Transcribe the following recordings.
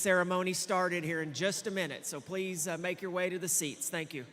ceremony started here in just a minute. So please make your way to the seats. Thank you.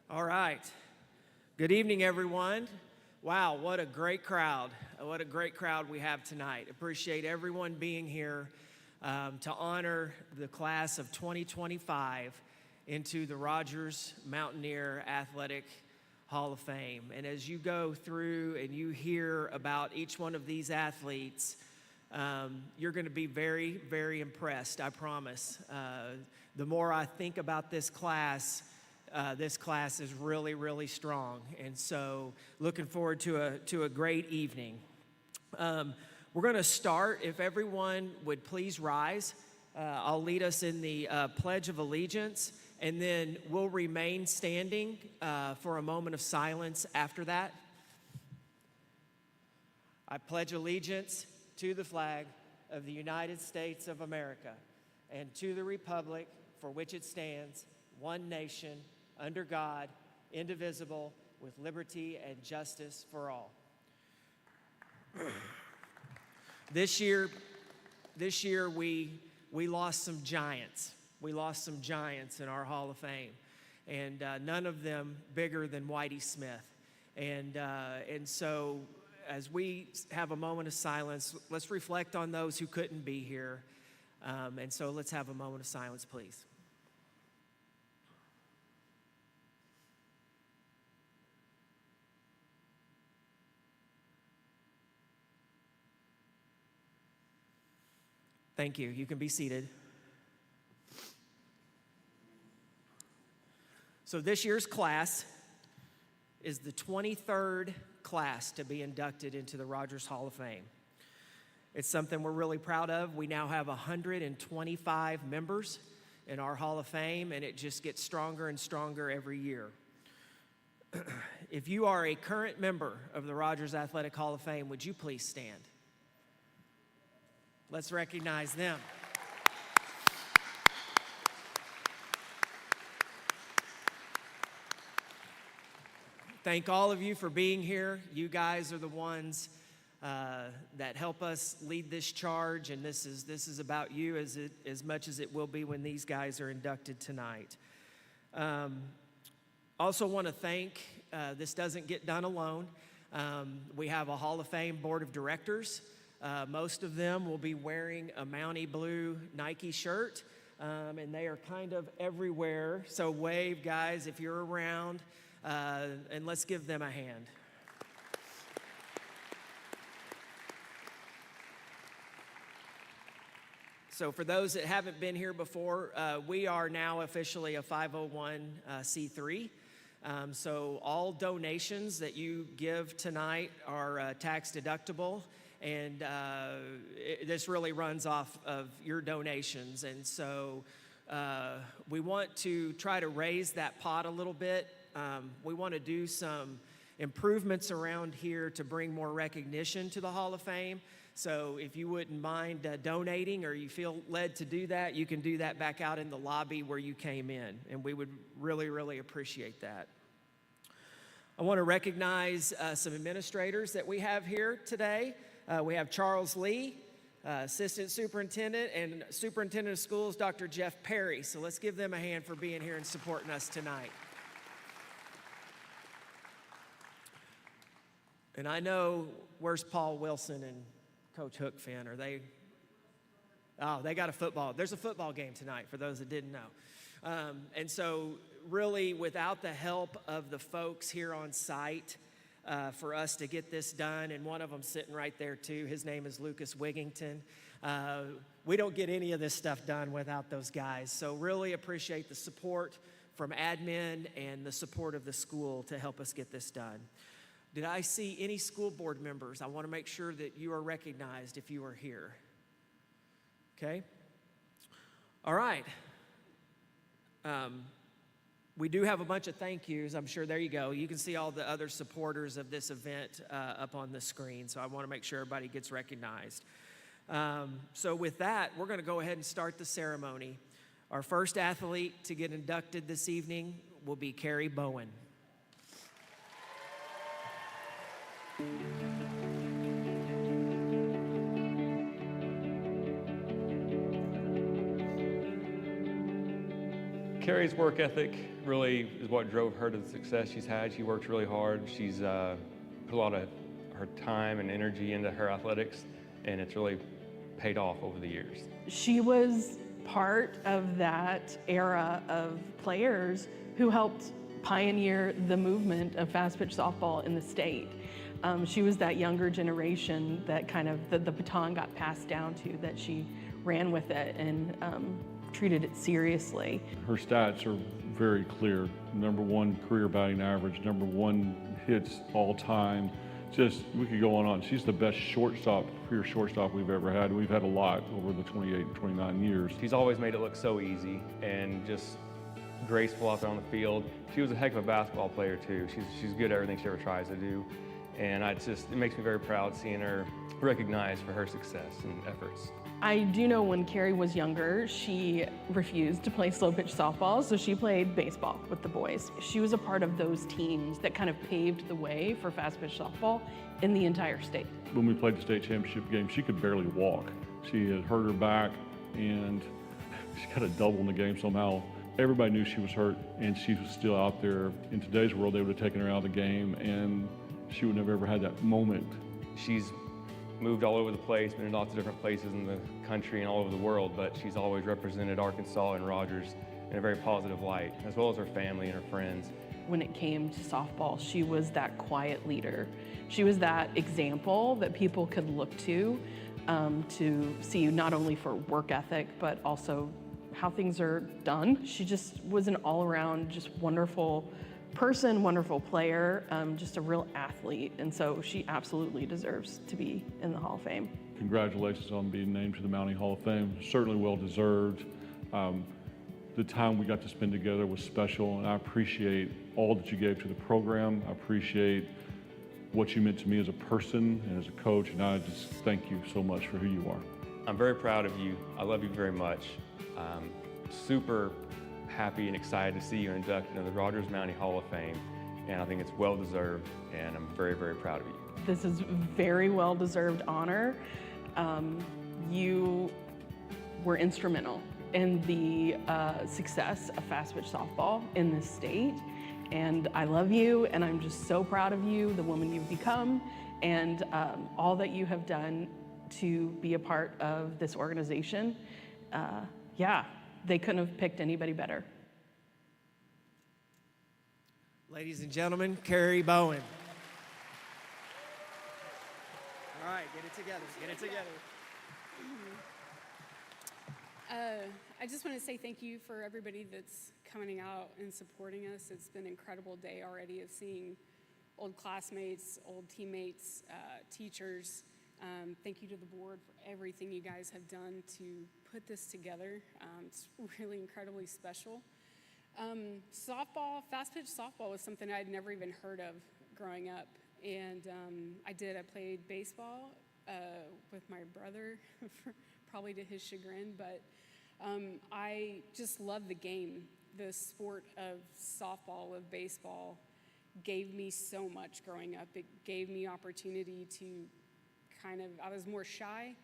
All right. Good evening, everyone. Wow, what a great crowd. What a great crowd we have tonight. Appreciate everyone being here to honor the class of 2025 into the Rogers Mountaineer Athletic Hall of Fame. And as you go through and you hear about each one of these athletes, You're going to be very, very impressed, I promise. The more I think about this class is really, really strong. And so looking forward to a great evening. We're going to start, if everyone would please rise. I'll lead us in the Pledge of Allegiance, and then we'll remain standing for a moment of silence after that. I pledge allegiance to the flag of the United States of America and to the republic for which it stands, one nation, under God, indivisible, with liberty and justice for all. This year we lost some giants. We lost some giants in our Hall of Fame, and none of them bigger than Whitey Smith. And so as we have a moment of silence, let's reflect on those who couldn't be here. And so let's have a moment of silence, please. Thank you. You can be seated. So this year's class is the 23rd class to be inducted into the Rogers Hall of Fame. It's something we're really proud of. We now have 125 members in our Hall of Fame, and it just gets stronger and stronger every year. If you are a current member of the Rogers Athletic Hall of Fame, would you please stand? Let's recognize them. Thank all of you for being here. You guys are the ones that help us lead this charge, and this is about you as much as it will be when these guys are inducted tonight. Also want to thank, this doesn't get done alone. We have a Hall of Fame board of directors. Most of them will be wearing a Mountie Blue Nike shirt, and they are kind of everywhere. So wave, guys, if you're around, and let's give them a hand. So for those that haven't been here before, we are now officially a 501c3. So all donations that you give tonight are tax deductible. And this really runs off of your donations. And so we want to try to raise that pot a little bit. We want to do some improvements around here to bring more recognition to the Hall of Fame. So if you wouldn't mind donating, or you feel led to do that, you can do that back out in the lobby where you came in. And we would really, really appreciate that. I want to recognize some administrators that we have here today. We have Charles Lee, Assistant Superintendent, and Superintendent of Schools, Dr. Jeff Perry. So let's give them a hand for being here and supporting us tonight. And I know, where's Paul Wilson and Coach Hookfin? Are they? Oh, they got a football. There's a football game tonight, for those that didn't know. And so really, without the help of the folks here on site, for us to get this done, and one of them sitting right there too. His name is Lucas Wigington. We don't get any of this stuff done without those guys. So really appreciate the support from admin and the support of the school to help us get this done. Did I see any school board members? I want to make sure that you are recognized if you are here. Okay? All right. We do have a bunch of thank yous. I'm sure, there you go. You can see all the other supporters of this event up on the screen. So I want to make sure everybody gets recognized. So with that, we're going to go ahead and start the ceremony. Our first athlete to get inducted this evening will be Carrie Bowen. Carrie's work ethic really is what drove her to the success she's had. She works really hard. She's put a lot of her time and energy into her athletics, and it's really paid off over the years. She was part of that era of players who helped pioneer the movement of fast pitch softball in the state. She was that younger generation that kind of the baton got passed down to, that she ran with it and treated it seriously. Her stats are very clear. #1 career batting average, #1 hits all time. Just, we could go on and on. She's the best shortstop, career shortstop we've ever had. We've had a lot over the 28, 29 years. She's always made it look so easy and just graceful out there on the field. She was a heck of a basketball player too. She's good at everything she ever tries to do. And it makes me very proud seeing her recognized for her success and efforts. I do know when Carrie was younger, she refused to play slow pitch softball, so she played baseball with the boys. She was a part of those teams that kind of paved the way for fast pitch softball in the entire state. When we played the state championship game, she could barely walk. She had hurt her back and she got a double in the game somehow. Everybody knew she was hurt and she was still out there. In today's world, they would have taken her out of the game and she would never ever had that moment. She's moved all over the place, been in lots of different places in the country and all over the world, but she's always represented Arkansas and Rogers in a very positive light, as well as her family and her friends. When it came to softball, she was that quiet leader. She was that example that people could look to see not only for work ethic, but also how things are done. She just was an all-around, just wonderful person, wonderful player, just a real athlete, and so she absolutely deserves to be in the Hall of Fame. Congratulations on being named to the Mountie Hall of Fame. Certainly well deserved. The time we got to spend together was special, and I appreciate all that you gave to the program. I appreciate what you meant to me as a person and as a coach, and I just thank you so much for who you are. I'm very proud of you. I love you very much. Super happy and excited to see you inducted into the Rogers Mountie Hall of Fame, and I think it's well deserved, and I'm very, very proud of you. This is very well deserved honor. You were instrumental in the success of fast pitch softball in this state, and I love you, and I'm just so proud of you, the woman you've become, and all that you have done to be a part of this organization. Yeah, they couldn't have picked anybody better. Ladies and gentlemen, Carrie Bowen. All right, get it together, get it together. I just want to say thank you for everybody that's coming out and supporting us. It's been an incredible day already of seeing old classmates, old teammates, teachers. Thank you to the board for everything you guys have done to put this together. It's really incredibly special. Softball, fast pitch softball was something I'd never even heard of growing up. And I played baseball with my brother, probably to his chagrin, but I just love the game. The sport of softball, of baseball, gave me so much growing up. It gave me opportunity to I was more shy,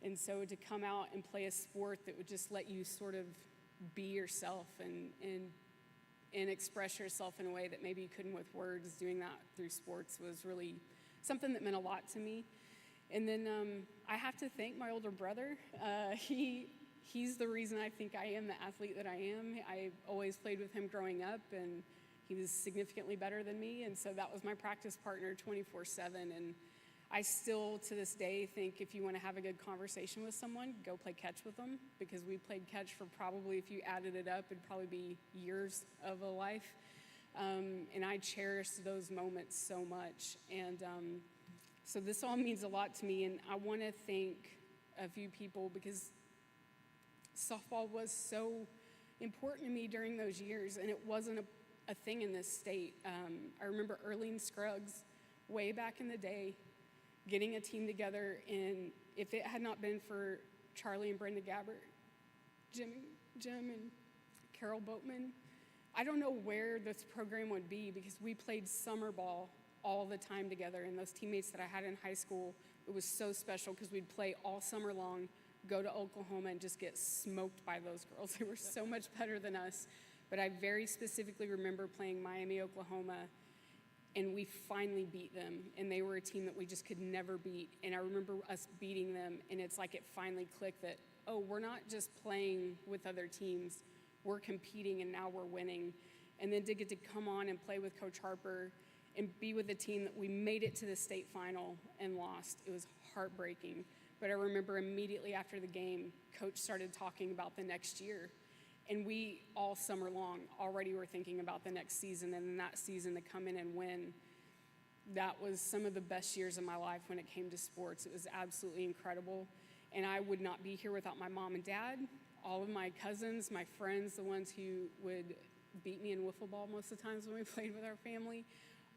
and so to come out and play a sport that would just let you sort of be yourself and express yourself in a way that maybe you couldn't with words, doing that through sports was really something that meant a lot to me. And then I have to thank my older brother. He's the reason I think I am the athlete that I am. I always played with him growing up, and he was significantly better than me, and so that was my practice partner 24/7. And I still, to this day, think if you want to have a good conversation with someone, go play catch with them, because we played catch for probably, if you added it up, it'd probably be years of a life. And I cherish those moments so much. And so this all means a lot to me, and I want to thank a few people because softball was so important to me during those years, and it wasn't a thing in this state. I remember Earlene Scruggs, way back in the day, getting a team together, and if it had not been for Charlie and Brenda Gabbert, Jim and Carol Boatman, I don't know where this program would be, because we played summer ball all the time together, and those teammates that I had in high school, it was so special because we'd play all summer long, go to Oklahoma, and just get smoked by those girls. They were so much better than us. But I very specifically remember playing Miami, Oklahoma, and we finally beat them, and they were a team that we just could never beat. And I remember us beating them, and it's like it finally clicked that, oh, we're not just playing with other teams, we're competing, and now we're winning. And then to get to come on and play with Coach Harper and be with a team that we made it to the state final and lost. It was heartbreaking. But I remember immediately after the game, Coach started talking about the next year. And we, all summer long, already were thinking about the next season, and then that season to come in and win. That was some of the best years of my life when it came to sports. It was absolutely incredible. And I would not be here without my mom and dad, all of my cousins, my friends, the ones who would beat me in wiffle ball most of the times when we played with our family.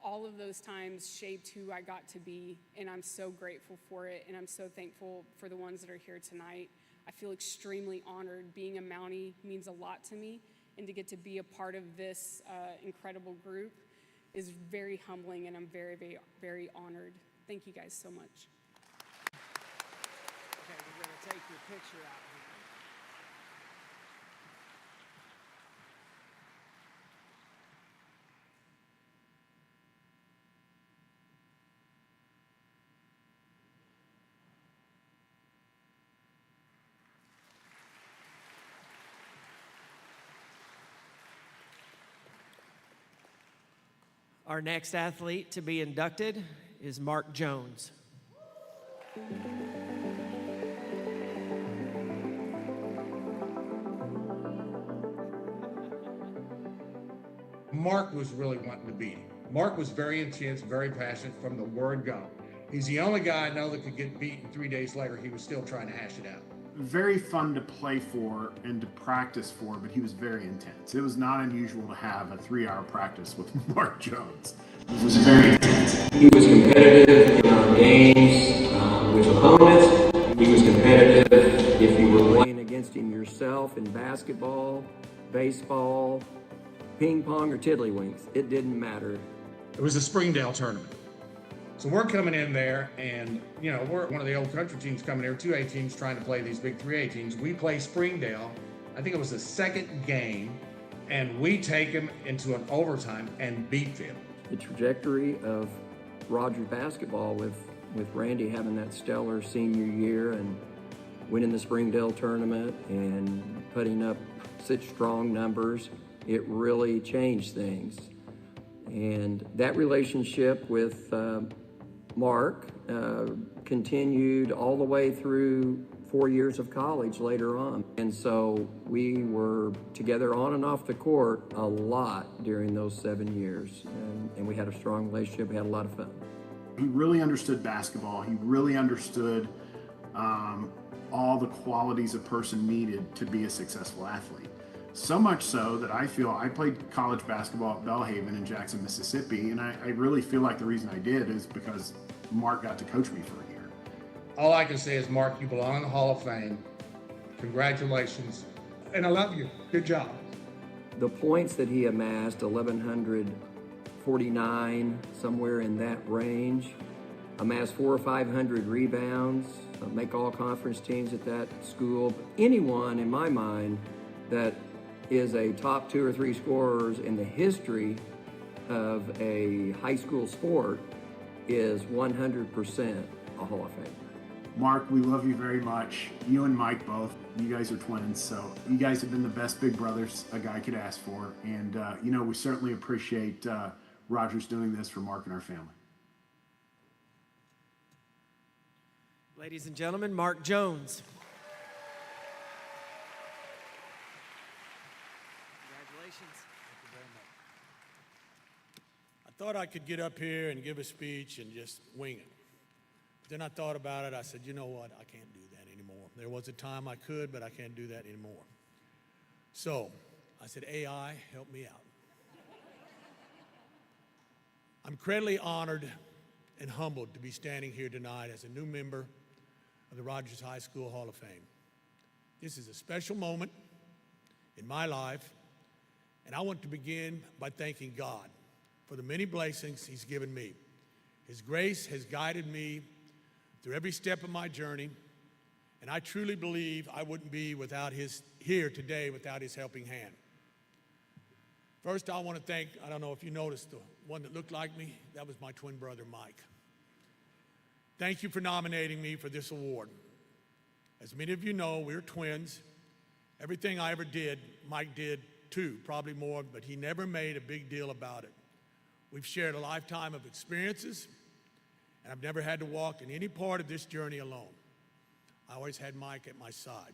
All of those times shaped who I got to be, and I'm so grateful for it, and I'm so thankful for the ones that are here tonight. I feel extremely honored. Being a Mountie means a lot to me, and to get to be a part of this incredible group is very humbling, and I'm very, very, very honored. Thank you guys so much. Okay, we're going to take your picture out here. Our next athlete to be inducted is Mark Jones. Mark was really wanting to beat him. Mark was very intense, very passionate from the word go. He's the only guy I know that could get beaten 3 days later. He was still trying to hash it out. Very fun to play for and to practice for, but he was very intense. It was not unusual to have a 3-hour practice with Mark Jones. It was very intense. He was competitive in our games with opponents. He was competitive if you were playing against him yourself in basketball, baseball, ping pong, or tiddlywinks. It didn't matter. It was the Springdale tournament. So we're coming in there, and we're one of the old country teams coming here, 2A teams trying to play these big 3A teams. We play Springdale. I think it was the second game, and we take them into an overtime and beat them. The trajectory of Rogers basketball with Randy having that stellar senior year and winning the Springdale tournament and putting up such strong numbers, it really changed things. And that relationship with Mark continued all the way through 4 years of college later on. And so we were together on and off the court a lot during those 7 years. And we had a strong relationship, we had a lot of fun. He really understood basketball. He really understood all the qualities a person needed to be a successful athlete. So much so that I feel I played college basketball at Belhaven in Jackson, Mississippi, and I really feel like the reason I did is because Mark got to coach me for a year. All I can say is, Mark, you belong in the Hall of Fame. Congratulations. And I love you. Good job. The points that he amassed, 1,149, somewhere in that range, amassed 400 or 500 rebounds, make all conference teams at that school. Anyone, in my mind, that is a top 2 or 3 scorers in the history of a high school sport is 100% a Hall of Famer. Mark, we love you very much. You and Mike both. You guys are twins, so you guys have been the best big brothers a guy could ask for. And, we certainly appreciate Rogers doing this for Mark and our family. Ladies and gentlemen, Mark Jones. Congratulations. Thank you very much. I thought I could get up here and give a speech and just wing it. Then I thought about it. I said, you know what? I can't do that anymore. There was a time I could, but I can't do that anymore. So I said, AI, help me out. I'm incredibly honored and humbled to be standing here tonight as a new member of the Rogers High School Hall of Fame. This is a special moment in my life, and I want to begin by thanking God for the many blessings He's given me. His grace has guided me through every step of my journey, and I truly believe I wouldn't be here today without His helping hand. First, I want to thank, I don't know if you noticed, the one that looked like me, that was my twin brother, Mike. Thank you for nominating me for this award. As many of you know, we're twins. Everything I ever did, Mike did too, probably more, but he never made a big deal about it. We've shared a lifetime of experiences, and I've never had to walk in any part of this journey alone. I always had Mike at my side.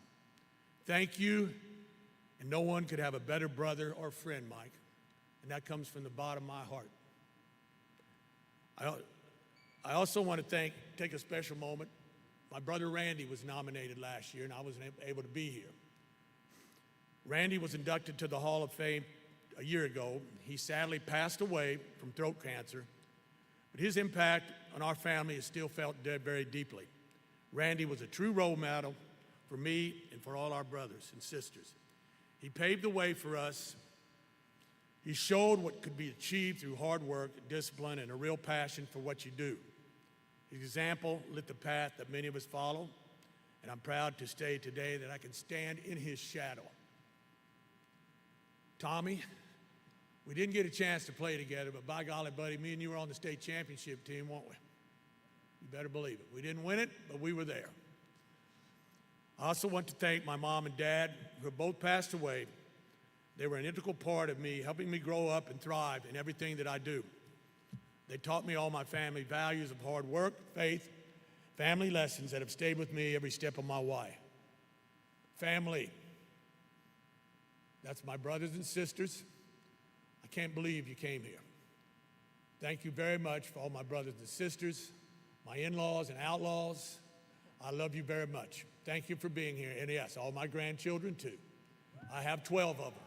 Thank you, and no one could have a better brother or friend, Mike, and that comes from the bottom of my heart. I also want to take a special moment. My brother Randy was nominated last year, and I wasn't able to be here. Randy was inducted to the Hall of Fame a year ago. He sadly passed away from throat cancer, but his impact on our family is still felt very deeply. Randy was a true role model for me and for all our brothers and sisters. He paved the way for us. He showed what could be achieved through hard work, discipline, and a real passion for what you do. His example lit the path that many of us follow, and I'm proud to say today that I can stand in his shadow. Tommy, we didn't get a chance to play together, but by golly, buddy, me and you were on the state championship team, weren't we? You better believe it. We didn't win it, but we were there. I also want to thank my mom and dad, who have both passed away. They were an integral part of me, helping me grow up and thrive in everything that I do. They taught me all my family values of hard work, faith, family lessons that have stayed with me every step of my way. Family. That's my brothers and sisters. I can't believe you came here. Thank you very much for all my brothers and sisters, my in-laws and outlaws. I love you very much. Thank you for being here. And yes, all my grandchildren too. I have 12 of them.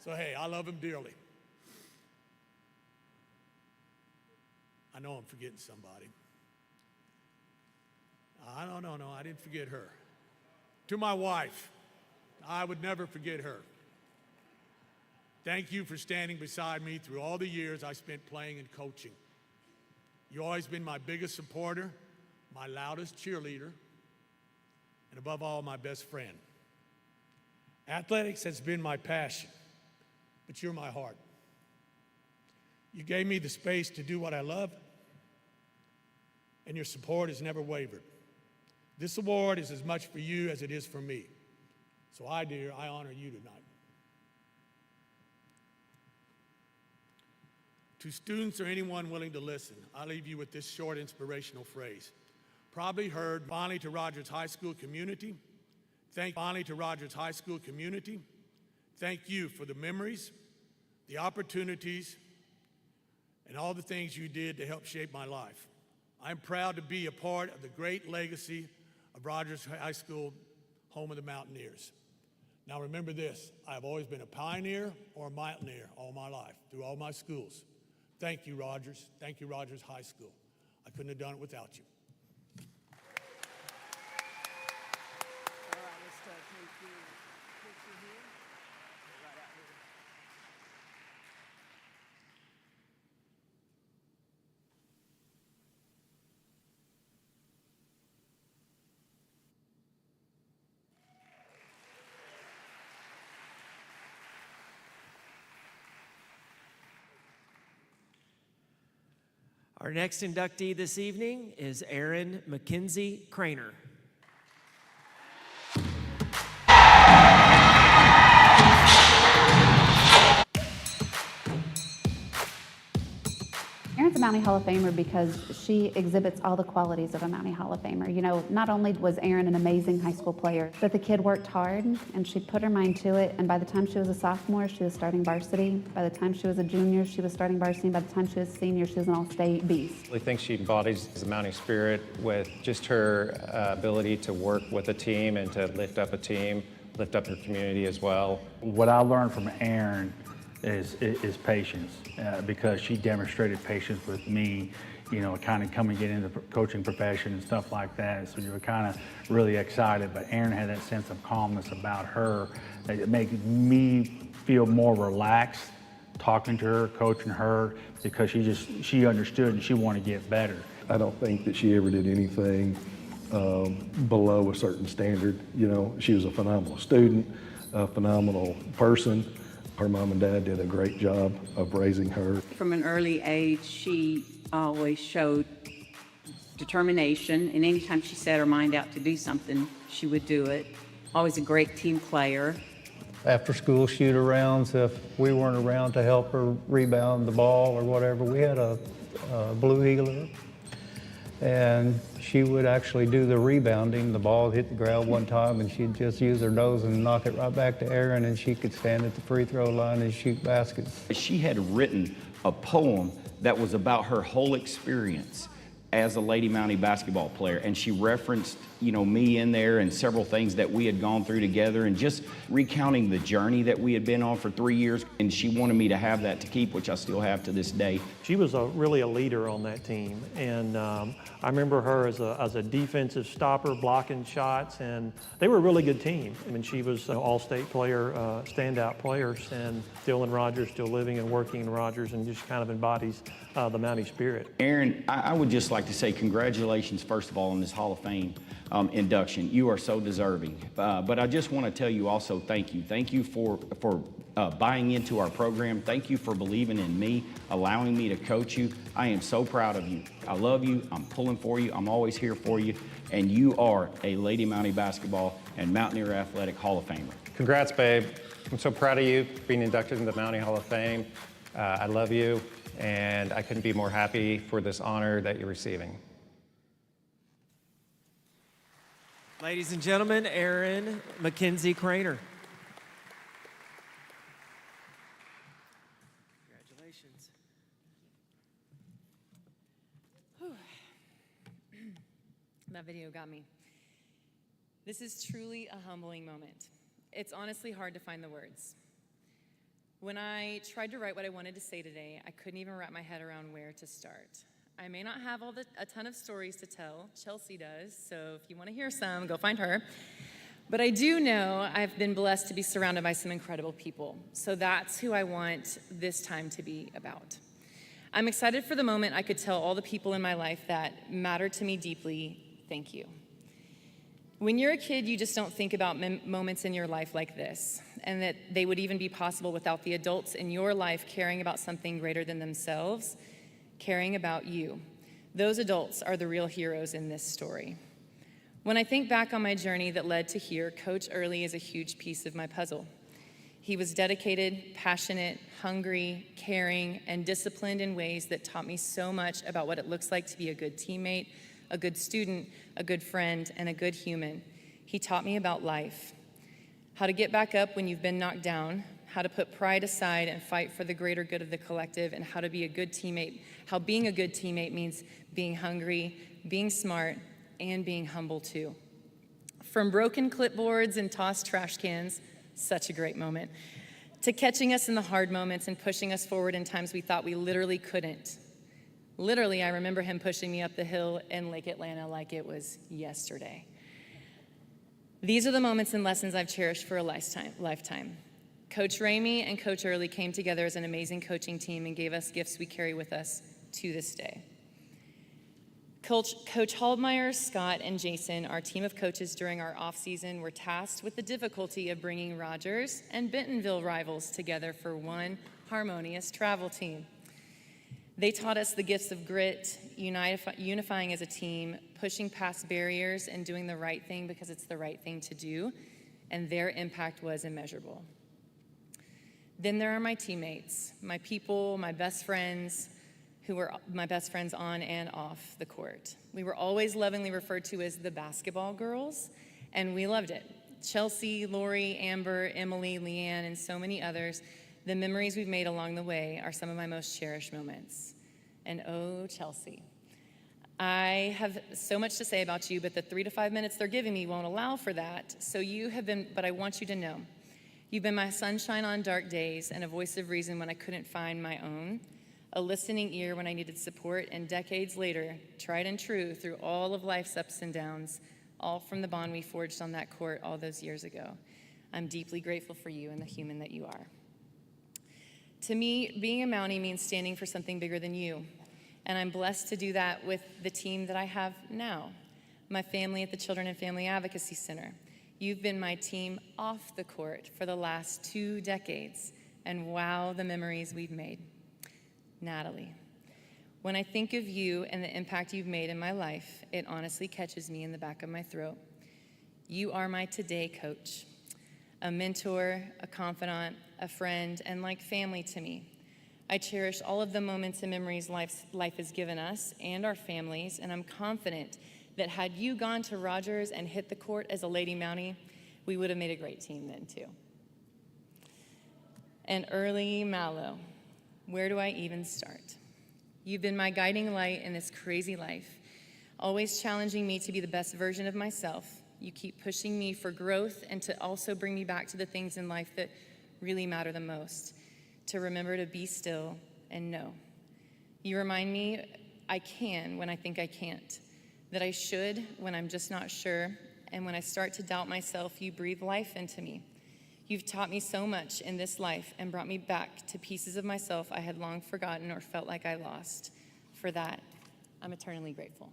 So hey, I love them dearly. I know I'm forgetting somebody. No, I didn't forget her. To my wife, I would never forget her. Thank you for standing beside me through all the years I spent playing and coaching. You've always been my biggest supporter, my loudest cheerleader, and above all, my best friend. Athletics has been my passion, but you're my heart. You gave me the space to do what I love, and your support has never wavered. This award is as much for you as it is for me. So I honor you tonight. To students or anyone willing to listen, I leave you with this short inspirational phrase. Probably heard, finally to Rogers High School community. Thank you for the memories, the opportunities, and all the things you did to help shape my life. I'm proud to be a part of the great legacy of Rogers High School, home of the Mountaineers. Now remember this, I've always been a pioneer or a mountaineer all my life, through all my schools. Thank you, Rogers. Thank you, Rogers High School. I couldn't have done it without you. All right, let's take your picture here. Right out here. Our next inductee this evening is Erin Mackenzie Craner. Erin's a Mountie Hall of Famer because she exhibits all the qualities of a Mountie Hall of Famer. You know, not only was Erin an amazing high school player, but the kid worked hard and she put her mind to it. And by the time she was a sophomore, she was starting varsity. By the time she was a junior, she was starting varsity. And by the time she was a senior, she was an all-state beast. I think she embodies the Mountie spirit with just her ability to work with a team and to lift up a team, lift up her community as well. What I learned from Erin is patience, because she demonstrated patience with me, you know, kind of coming into the coaching profession and stuff like that. So you were kind of really excited, but Erin had that sense of calmness about her that made me feel more relaxed talking to her, coaching her, because she understood and she wanted to get better. I don't think that she ever did anything below a certain standard. You know, she was a phenomenal student, a phenomenal person. Her mom and dad did a great job of raising her. From an early age, she always showed determination, and anytime she set her mind out to do something, she would do it. Always a great team player. after-school shoot-arounds if we weren't around to help her rebound the ball or whatever. We had a Blue Heeler, and she would actually do the rebounding. The ball hit the ground one time, and she'd just use her nose and knock it right back to Erin, and she could stand at the free throw line and shoot baskets. She had written a poem that was about her whole experience as a Lady Mountie basketball player, and she referenced, me in there and several things that we had gone through together, and just recounting the journey that we had been on for 3 years. And she wanted me to have that to keep, which I still have to this day. She was really a leader on that team, and I remember her as a defensive stopper, blocking shots, and they were a really good team. I mean, she was an all-state player, standout players, and still in Rogers, still living and working in Rogers, and just kind of embodies the Mountie spirit. Erin, I would just like to say congratulations, first of all, on this Hall of Fame induction. You are so deserving. But I just want to tell you also thank you. Thank you for buying into our program. Thank you for believing in me, allowing me to coach you. I am so proud of you. I love you. I'm pulling for you. I'm always here for you. And you are a Lady Mountie Basketball and Mountaineer Athletic Hall of Famer. Congrats, babe. I'm so proud of you being inducted into the Mountie Hall of Fame. I love you, and I couldn't be more happy for this honor that you're receiving. Ladies and gentlemen, Erin Mackenzie Craner. Congratulations. That video got me. This is truly a humbling moment. It's honestly hard to find the words. When I tried to write what I wanted to say today, I couldn't even wrap my head around where to start. I may not have a ton of stories to tell. Chelsea does, so if you want to hear some, go find her. But I do know I've been blessed to be surrounded by some incredible people. So that's who I want this time to be about. I'm excited for the moment I could tell all the people in my life that matter to me deeply, thank you. When you're a kid, you just don't think about moments in your life like this, and that they would even be possible without the adults in your life caring about something greater than themselves, caring about you. Those adults are the real heroes in this story. When I think back on my journey that led to here, Coach Early is a huge piece of my puzzle. He was dedicated, passionate, hungry, caring, and disciplined in ways that taught me so much about what it looks like to be a good teammate, a good student, a good friend, and a good human. He taught me about life, how to get back up when you've been knocked down, how to put pride aside and fight for the greater good of the collective, and how to be a good teammate, how being a good teammate means being hungry, being smart, and being humble too. From broken clipboards and tossed trash cans, such a great moment, to catching us in the hard moments and pushing us forward in times we thought we literally couldn't. Literally, I remember him pushing me up the hill in Lake Atlanta like it was yesterday. These are the moments and lessons I've cherished for a lifetime. Coach Ramey and Coach Early came together as an amazing coaching team and gave us gifts we carry with us to this day. Coach Haldmeyer, Scott, and Jason, our team of coaches during our off-season, were tasked with the difficulty of bringing Rogers and Bentonville rivals together for one harmonious travel team. They taught us the gifts of grit, unifying as a team, pushing past barriers, and doing the right thing because it's the right thing to do, and their impact was immeasurable. Then there are my teammates, my people, my best friends, who were my best friends on and off the court. We were always lovingly referred to as the basketball girls, and we loved it. Chelsea, Lori, Amber, Emily, Leanne, and so many others, the memories we've made along the way are some of my most cherished moments. And oh, Chelsea. I have so much to say about you, but the 3 to 5 minutes they're giving me won't allow for that. So you have been, but I want you to know, you've been my sunshine on dark days and a voice of reason when I couldn't find my own, a listening ear when I needed support, and decades later, tried and true through all of life's ups and downs, all from the bond we forged on that court all those years ago. I'm deeply grateful for you and the human that you are. To me, being a Mountie means standing for something bigger than you, and I'm blessed to do that with the team that I have now, my family at the Children and Family Advocacy Center. You've been my team off the court for the last 2 decades, and wow, the memories we've made. Natalie, when I think of you and the impact you've made in my life, it honestly catches me in the back of my throat. You are my today coach, a mentor, a confidant, a friend, and like family to me. I cherish all of the moments and memories life has given us and our families, and I'm confident that had you gone to Rogers and hit the court as a Lady Mountie, we would have made a great team then too. And early Mallow, where do I even start? You've been my guiding light in this crazy life, always challenging me to be the best version of myself. You keep pushing me for growth and to also bring me back to the things in life that really matter the most, to remember to be still and know. You remind me I can when I think I can't, that I should when I'm just not sure, and when I start to doubt myself, you breathe life into me. You've taught me so much in this life and brought me back to pieces of myself I had long forgotten or felt like I lost. For that, I'm eternally grateful.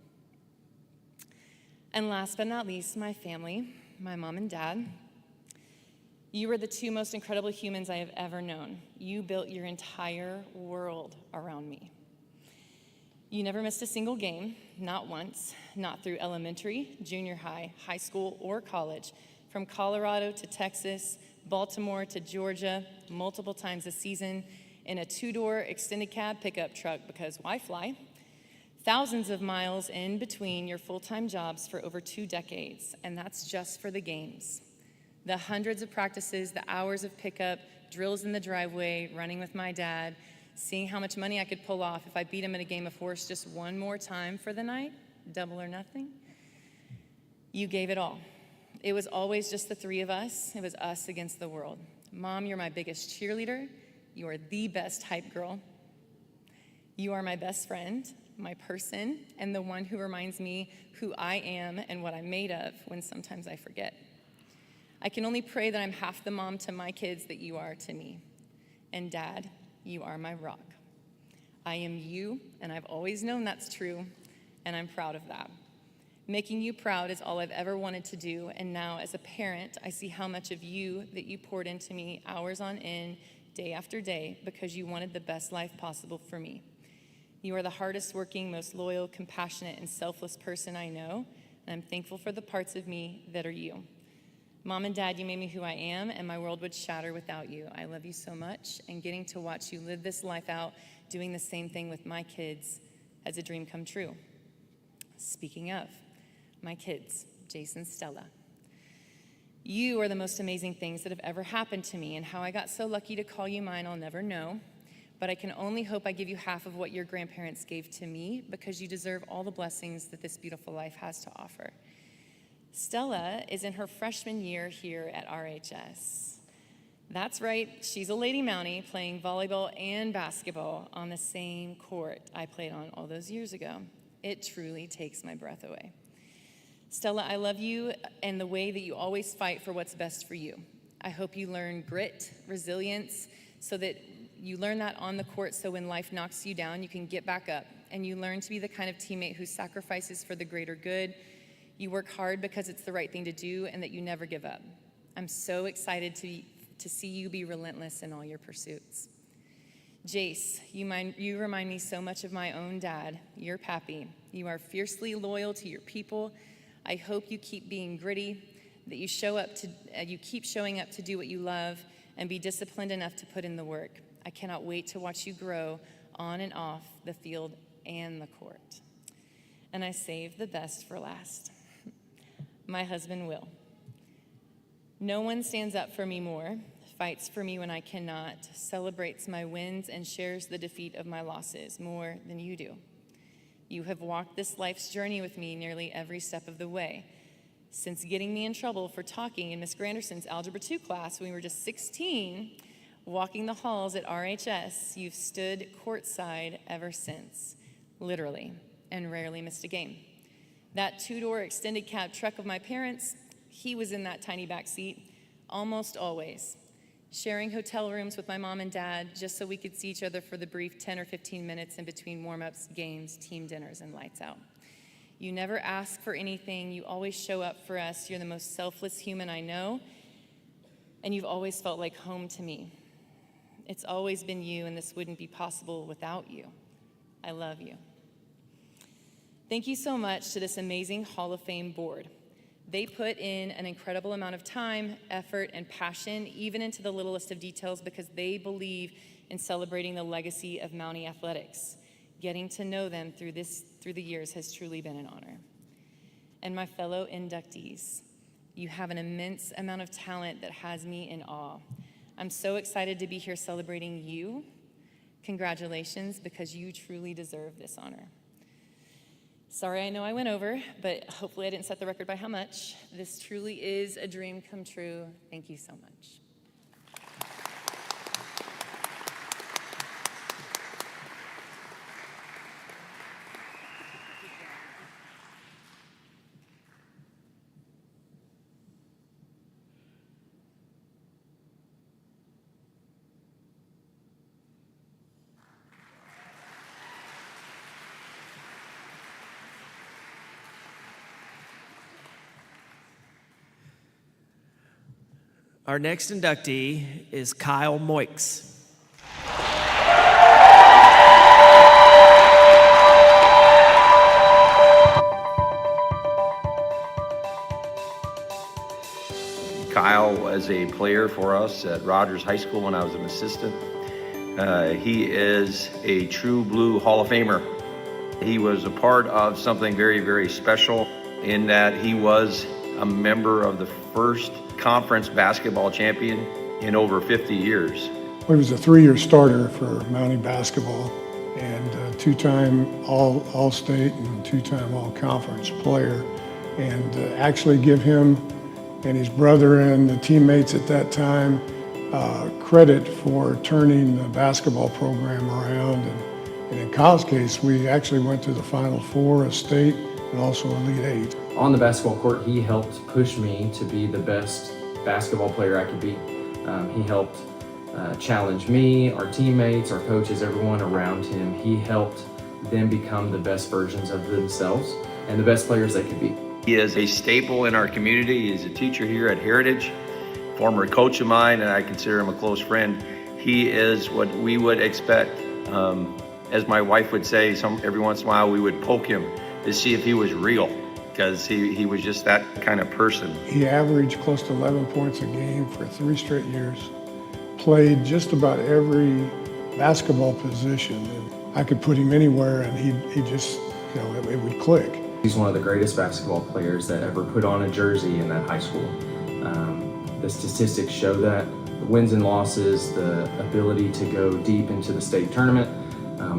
And last but not least, my family, my mom and dad. You were the two most incredible humans I have ever known. You built your entire world around me. You never missed a single game, not once, not through elementary, junior high, high school, or college, from Colorado to Texas, Baltimore to Georgia, multiple times a season, in a two-door extended cab pickup truck, because why fly? Thousands of miles in between your full-time jobs for over 2 decades, and that's just for the games. The hundreds of practices, the hours of pickup, drills in the driveway, running with my dad, seeing how much money I could pull off if I beat him in a game of horse just one more time for the night, double or nothing. You gave it all. It was always just the three of us. It was us against the world. Mom, you're my biggest cheerleader. You are the best hype girl. You are my best friend, my person, and the one who reminds me who I am and what I'm made of when sometimes I forget. I can only pray that I'm half the mom to my kids that you are to me. And Dad, you are my rock. I am you, and I've always known that's true, and I'm proud of that. Making you proud is all I've ever wanted to do, and now as a parent, I see how much of you that you poured into me hours on end, day after day, because you wanted the best life possible for me. You are the hardest working, most loyal, compassionate, and selfless person I know, and I'm thankful for the parts of me that are you. Mom and Dad, you made me who I am, and my world would shatter without you. I love you so much, and getting to watch you live this life out, doing the same thing with my kids, has a dream come true. Speaking of, my kids, Jason, Stella. You are the most amazing things that have ever happened to me, and how I got so lucky to call you mine, I'll never know. But I can only hope I give you half of what your grandparents gave to me, because you deserve all the blessings that this beautiful life has to offer. Stella is in her freshman year here at RHS. That's right, she's a Lady Mountie playing volleyball and basketball on the same court I played on all those years ago. It truly takes my breath away. Stella, I love you and the way that you always fight for what's best for you. I hope you learn grit, resilience, so that you learn that on the court, so when life knocks you down, you can get back up, and you learn to be the kind of teammate who sacrifices for the greater good. You work hard because it's the right thing to do, and that you never give up. I'm so excited to see you be relentless in all your pursuits. Jace, you remind me so much of my own dad, your pappy. You are fiercely loyal to your people. I hope you keep being gritty, that you keep showing up to do what you love, and be disciplined enough to put in the work. I cannot wait to watch you grow on and off the field and the court. And I saved the best for last. My husband, Will. No one stands up for me more, fights for me when I cannot, celebrates my wins, and shares the defeat of my losses more than you do. You have walked this life's journey with me nearly every step of the way. Since getting me in trouble for talking in Miss Granderson's Algebra 2 class when we were just 16, walking the halls at RHS, you've stood courtside ever since, literally, and rarely missed a game. That two-door extended cab truck of my parents, he was in that tiny back seat almost always, sharing hotel rooms with my mom and dad just so we could see each other for the brief 10 or 15 minutes in between warm-ups, games, team dinners, and lights out. You never ask for anything. You always show up for us. You're the most selfless human I know, and you've always felt like home to me. It's always been you, and this wouldn't be possible without you. I love you. Thank you so much to this amazing Hall of Fame board. They put in an incredible amount of time, effort, and passion, even into the littlest of details, because they believe in celebrating the legacy of Mountie athletics. Getting to know them through the years has truly been an honor. And my fellow inductees, you have an immense amount of talent that has me in awe. I'm so excited to be here celebrating you. Congratulations, because you truly deserve this honor. Sorry, I know I went over, but hopefully I didn't set the record by how much. This truly is a dream come true. Thank you so much. Our next inductee is Kyle Moix. Kyle was a player for us at Rogers High School when I was an assistant. He is a true blue Hall of Famer. He was a part of something very, very special in that he was a member of the first conference basketball champion in over 50 years. He was a 3-year starter for Mountie basketball and a 2-time All-State and 2-time All-Conference player. And actually give him and his brother and the teammates at that time credit for turning the basketball program around. And in Kyle's case, we actually went to the Final Four, a state, and also Elite Eight. On the basketball court, he helped push me to be the best basketball player I could be. He helped challenge me, our teammates, our coaches, everyone around him. He helped them become the best versions of themselves and the best players they could be. He is a staple in our community. He is a teacher here at Heritage, former coach of mine, and I consider him a close friend. He is what we would expect. As my wife would say, every once in a while we would poke him to see if he was real, because he was just that kind of person. He averaged close to 11 points a game for 3 straight years, played just about every basketball position. And I could put him anywhere and he just, it would click. He's one of the greatest basketball players that ever put on a jersey in that high school. The statistics show that. The wins and losses, the ability to go deep into the state tournament,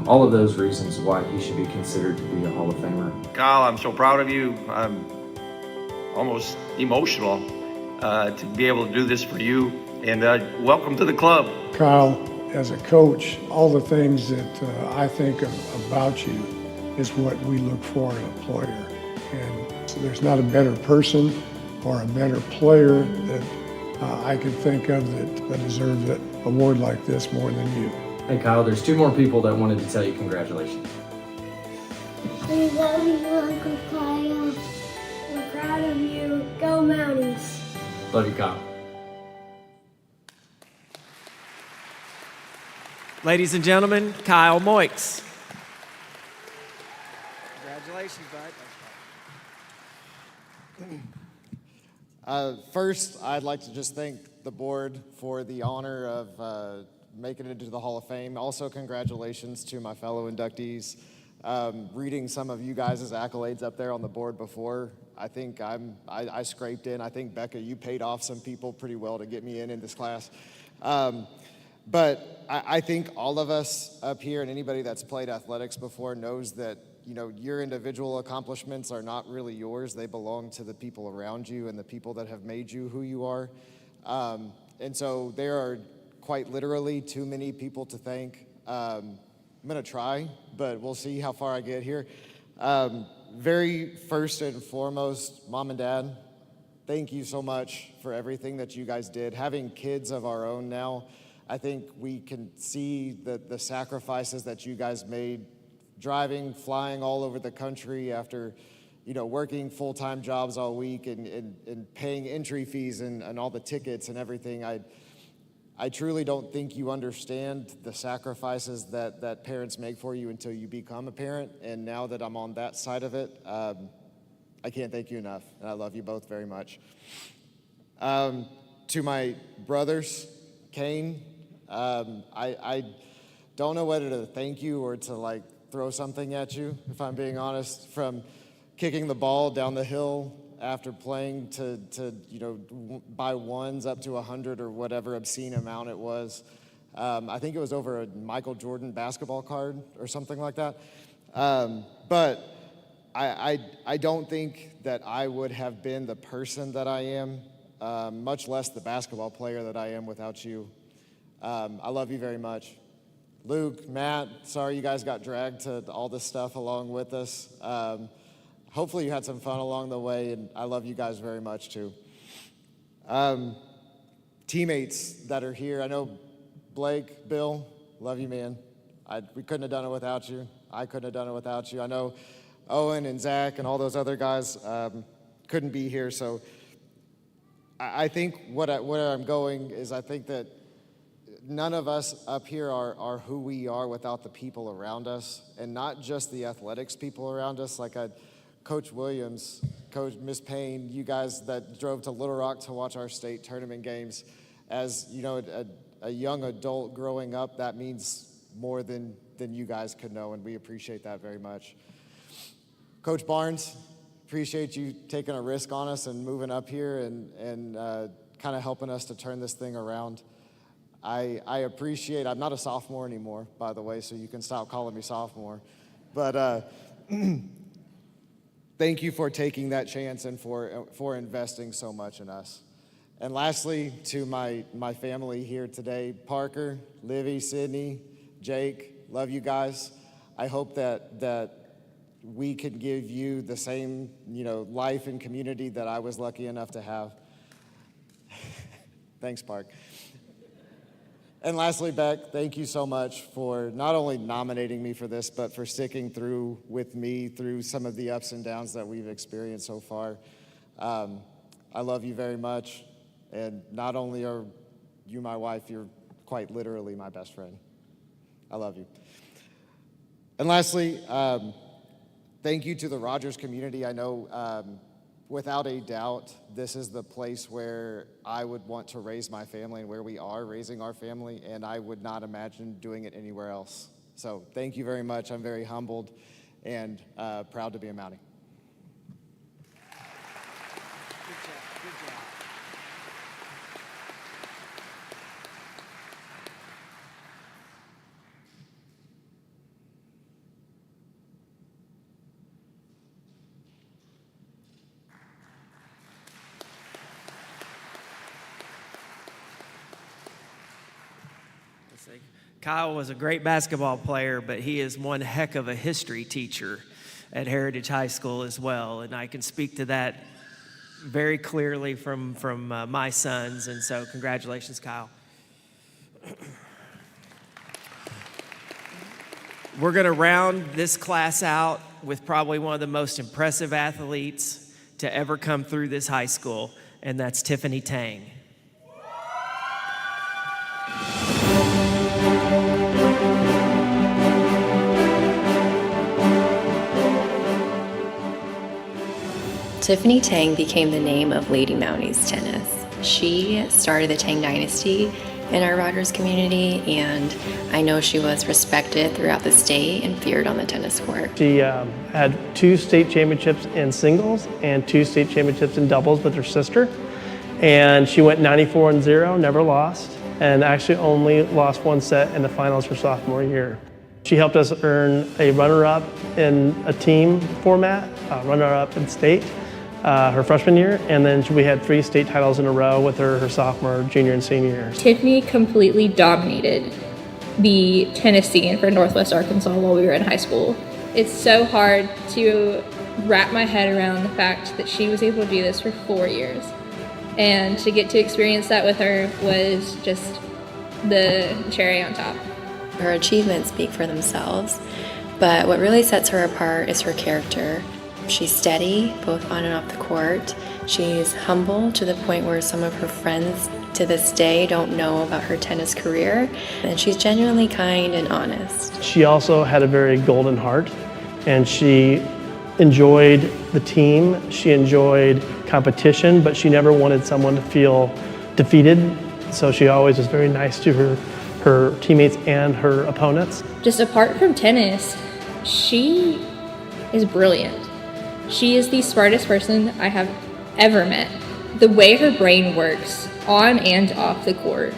all of those reasons why he should be considered to be a Hall of Famer. Kyle, I'm so proud of you. I'm almost emotional to be able to do this for you, and welcome to the club. Kyle, as a coach, all the things that I think about you is what we look for in a player. And so there's not a better person or a better player that I can think of that deserves an award like this more than you. Hey Kyle, there's 2 more people that wanted to tell you congratulations. We love you, Uncle Kyle. We're proud of you. Go Mounties. Love you, Kyle. Ladies and gentlemen, Kyle Moix. Congratulations, bud. First, I'd like to just thank the board for the honor of making it into the Hall of Fame. Also, congratulations to my fellow inductees. Reading some of you guys' accolades up there on the board before, I think I scraped in. I think, Becca, you paid off some people pretty well to get me in this class. But I think all of us up here and anybody that's played athletics before knows that your individual accomplishments are not really yours. They belong to the people around you and the people that have made you who you are. And so there are quite literally too many people to thank. I'm gonna try, but we'll see how far I get here. Very first and foremost, Mom and Dad, thank you so much for everything that you guys did. Having kids of our own now, I think we can see the sacrifices that you guys made, driving, flying all over the country after, working full-time jobs all week and paying entry fees and all the tickets and everything. I truly don't think you understand the sacrifices that parents make for you until you become a parent. And now that I'm on that side of it, I can't thank you enough, and I love you both very much. To my brothers, Kane, I don't know whether to thank you or to like throw something at you, if I'm being honest, from kicking the ball down the hill after playing to by ones up to 100 or whatever obscene amount it was. I think it was over a Michael Jordan basketball card or something like that. But I don't think that I would have been the person that I am, much less the basketball player that I am without you. I love you very much. Luke, Matt, sorry you guys got dragged to all this stuff along with us. Hopefully you had some fun along the way, and I love you guys very much too. Teammates that are here, I know Blake, Bill, love you, man. We couldn't have done it without you. I couldn't have done it without you. I know Owen and Zach and all those other guys couldn't be here, so I think where I'm going is I think that none of us up here are who we are without the people around us, and not just the athletics people around us. Like Coach Williams, Coach Miss Payne, you guys that drove to Little Rock to watch our state tournament games. As you know, a young adult growing up, that means more than you guys could know, and we appreciate that very much. Coach Barnes, appreciate you taking a risk on us and moving up here and kind of helping us to turn this thing around. I appreciate, I'm not a sophomore anymore, by the way, so you can stop calling me sophomore. But thank you for taking that chance and for investing so much in us. And lastly, to my family here today, Parker, Livy, Sydney, Jake, love you guys. I hope that we can give you the same, life and community that I was lucky enough to have. Thanks, Park. And lastly, Beck, thank you so much for not only nominating me for this, but for sticking through with me through some of the ups and downs that we've experienced so far. I love you very much. And not only are you my wife, you're quite literally my best friend. I love you. And lastly, thank you to the Rogers community. I know without a doubt, this is the place where I would want to raise my family and where we are raising our family, and I would not imagine doing it anywhere else. So thank you very much. I'm very humbled and proud to be a Mountie. Kyle was a great basketball player, but he is one heck of a history teacher at Heritage High School as well. And I can speak to that very clearly from my sons. And so congratulations, Kyle. We're going to round this class out with probably one of the most impressive athletes to ever come through this high school, and that's Tiffany Tang. Tiffany Tang became the name of Lady Mounties tennis. She started the Tang dynasty in our Rogers community, and I know she was respected throughout the state and feared on the tennis court. She had 2 state championships in singles and 2 state championships in doubles with her sister, and she went 94-0, never lost, and actually only lost 1 set in the finals her sophomore year. She helped us earn a runner-up in a team format, runner-up in state, her freshman year, and then we had 3 state titles in a row with her sophomore, junior, and senior years. Tiffany completely dominated the tennis scene for Northwest Arkansas while we were in high school. It's so hard to wrap my head around the fact that she was able to do this for 4 years. And to get to experience that with her was just the cherry on top. Her achievements speak for themselves, but what really sets her apart is her character. She's steady, both on and off the court. She's humble to the point where some of her friends to this day don't know about her tennis career, and she's genuinely kind and honest. She also had a very golden heart, and she enjoyed the team, she enjoyed competition, but she never wanted someone to feel defeated. So she always was very nice to her teammates and her opponents. Just apart from tennis, she is brilliant. She is the smartest person I have ever met. The way her brain works on and off the court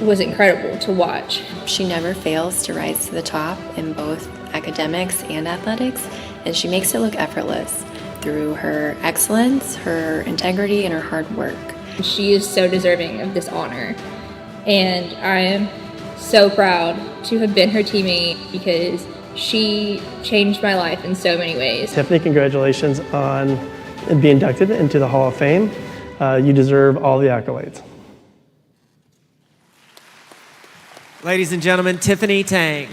was incredible to watch. She never fails to rise to the top in both academics and athletics, and she makes it look effortless through her excellence, her integrity, and her hard work. She is so deserving of this honor, and I am so proud to have been her teammate because she changed my life in so many ways. Tiffany, congratulations on being inducted into the Hall of Fame. You deserve all the accolades. Ladies and gentlemen, Tiffany Tang.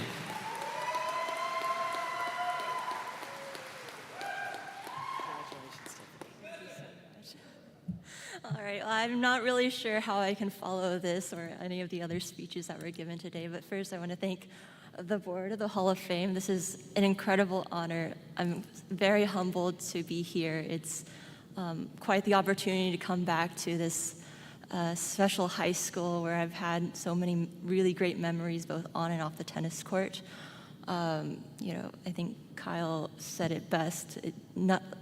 All right, well, I'm not really sure how I can follow this or any of the other speeches that were given today, but first I want to thank the board of the Hall of Fame. This is an incredible honor. I'm very humbled to be here. It's quite the opportunity to come back to this special high school where I've had so many really great memories both on and off the tennis court. I think Kyle said it best.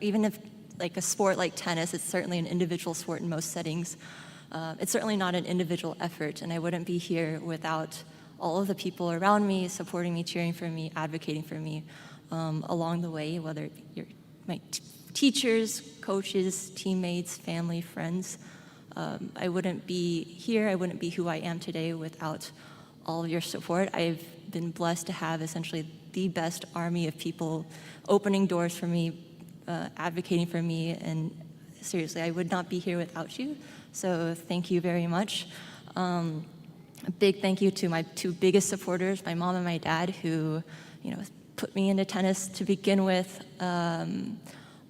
Even if like a sport like tennis, it's certainly an individual sport in most settings. It's certainly not an individual effort, and I wouldn't be here without all of the people around me, supporting me, cheering for me, advocating for me along the way, whether you're my teachers, coaches, teammates, family, friends. I wouldn't be here, I wouldn't be who I am today without all of your support. I've been blessed to have essentially the best army of people opening doors for me, advocating for me, and seriously, I would not be here without you. So thank you very much. A big thank you to my two biggest supporters, my mom and my dad, who put me into tennis to begin with.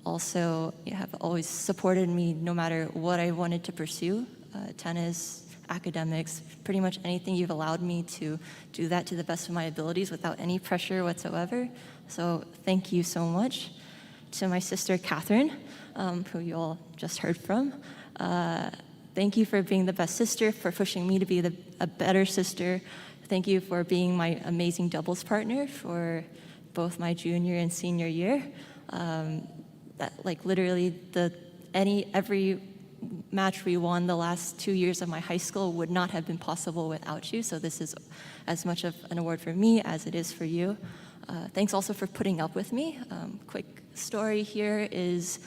Also, you have always supported me no matter what I wanted to pursue, tennis, academics, pretty much anything. You've allowed me to do that to the best of my abilities without any pressure whatsoever. So thank you so much. To my sister, Catherine, who you all just heard from. Thank you for being the best sister, for pushing me to be a better sister. Thank you for being my amazing doubles partner for both my junior and senior year. Literally every match we won the last 2 years of my high school would not have been possible without you. So this is as much of an award for me as it is for you. Thanks also for putting up with me. Quick story here is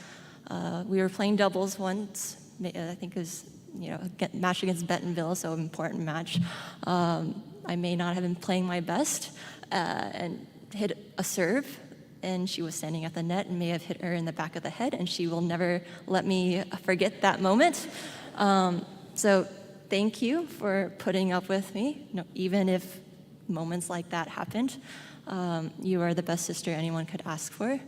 we were playing doubles once. I think it was a match against Bentonville, so an important match. I may not have been playing my best and hit a serve, and she was standing at the net and may have hit her in the back of the head, and she will never let me forget that moment. So thank you for putting up with me, even if moments like that happened. You are the best sister anyone could ask for.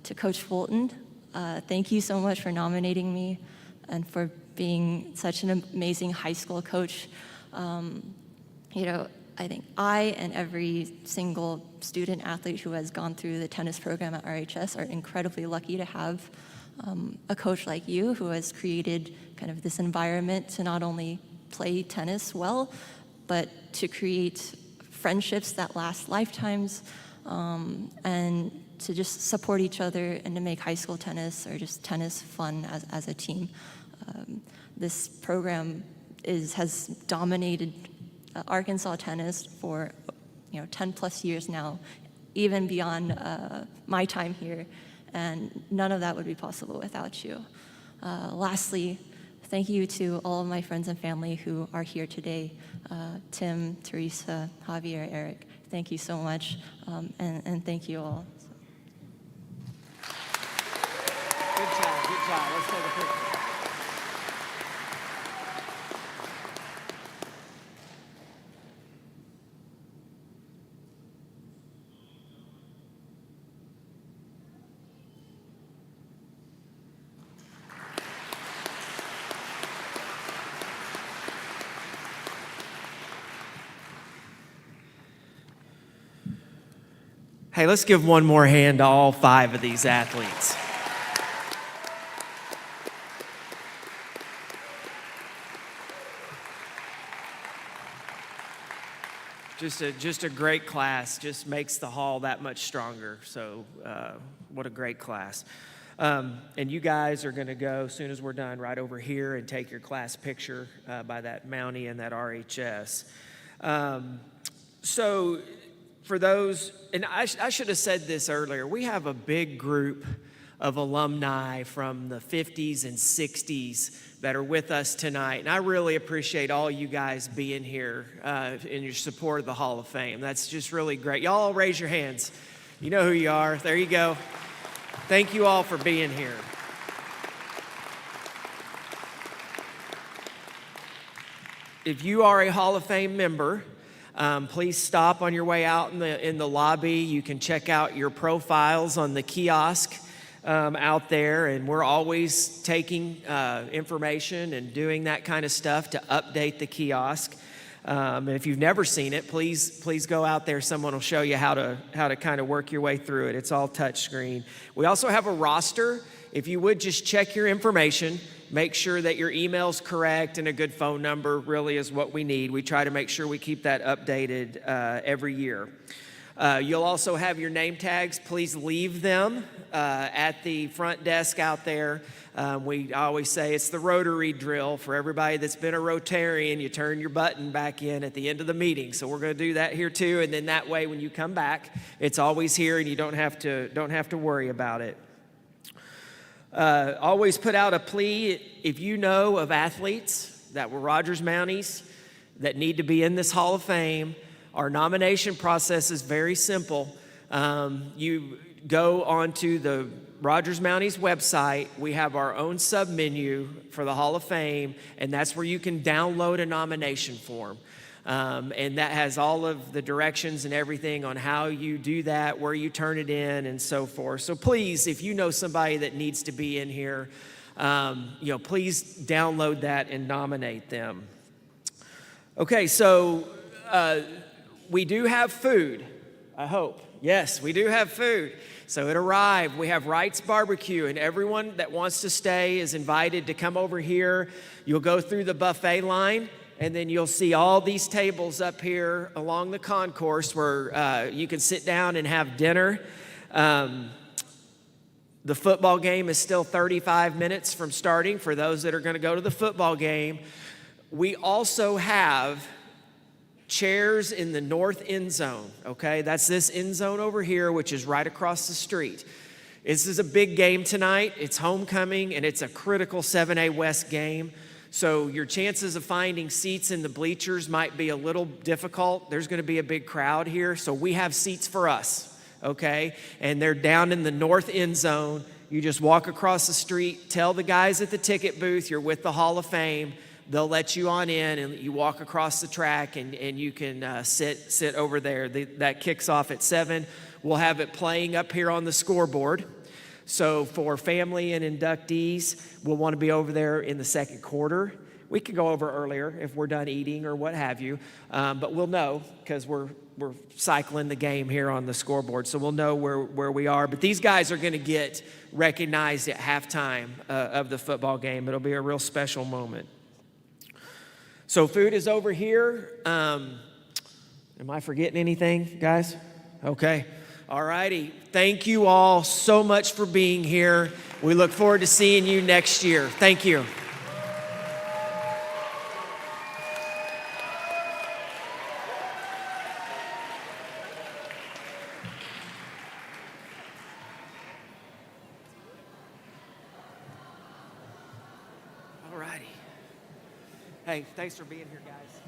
To Coach Fulton, thank you so much for nominating me and for being such an amazing high school coach. I think I and every single student athlete who has gone through the tennis program at RHS are incredibly lucky to have a coach like you who has created kind of this environment to not only play tennis well, but to create friendships that last lifetimes, and to just support each other and to make high school tennis or just tennis fun as a team. This program has dominated Arkansas tennis for 10 plus years now, even beyond my time here, and none of that would be possible without you. Lastly, thank you to all of my friends and family who are here today. Tim, Teresa, Javier, Eric, thank you so much, and thank you all. Good job, good job. Let's take a picture. Hey, let's give one more hand to all 5 of these athletes. Just a great class, just makes the hall that much stronger. So what a great class. And you guys are going to go, as soon as we're done, right over here and take your class picture by that Mountie and that RHS. So for those, and I should have said this earlier, we have a big group of alumni from the 50s and 60s that are with us tonight. And I really appreciate all you guys being here in your support of the Hall of Fame. That's just really great. Y'all all raise your hands. You know who you are. There you go. Thank you all for being here. If you are a Hall of Fame member, please stop on your way out in the lobby. You can check out your profiles on the kiosk out there, and we're always taking information and doing that kind of stuff to update the kiosk. And if you've never seen it, please go out there. Someone will show you how to kind of work your way through it. It's all touch screen. We also have a roster. If you would just check your information, make sure that your email's correct, and a good phone number really is what we need. We try to make sure we keep that updated every year. You'll also have your name tags. Please leave them at the front desk out there. We always say it's the rotary drill. For everybody that's been a Rotarian, you turn your button back in at the end of the meeting. So we're going to do that here too, and then that way when you come back, it's always here and you don't have to worry about it. Always put out a plea if you know of athletes that were Rogers Mounties that need to be in this Hall of Fame. Our nomination process is very simple. You go onto the Rogers Mounties website. We have our own sub-menu for the Hall of Fame, and that's where you can download a nomination form. And that has all of the directions and everything on how you do that, where you turn it in, and so forth. So please, if you know somebody that needs to be in here, please download that and nominate them. Okay, so we do have food, I hope. Yes, we do have food. So it arrived. We have Wright's Barbecue, and everyone that wants to stay is invited to come over here. You'll go through the buffet line, and then you'll see all these tables up here along the concourse where you can sit down and have dinner. The football game is still 35 minutes from starting for those that are going to go to the football game. We also have chairs in the north end zone, okay? That's this end zone over here, which is right across the street. This is a big game tonight. It's homecoming, and it's a critical 7A West game. So your chances of finding seats in the bleachers might be a little difficult. There's going to be a big crowd here, so we have seats for us, okay? And they're down in the north end zone. You just walk across the street, tell the guys at the ticket booth you're with the Hall of Fame. They'll let you on in, and you walk across the track, and you can sit over there. That kicks off at 7. We'll have it playing up here on the scoreboard. So for family and inductees, we'll want to be over there in the second quarter. We could go over earlier if we're done eating or what have you, but we'll know because we're cycling the game here on the scoreboard, so we'll know where we are. But these guys are going to get recognized at halftime of the football game. It'll be a real special moment. So food is over here. Am I forgetting anything, guys? Okay. All righty. Thank you all so much for being here. We look forward to seeing you next year. Thank you. All righty. Hey, thanks for being here, guys.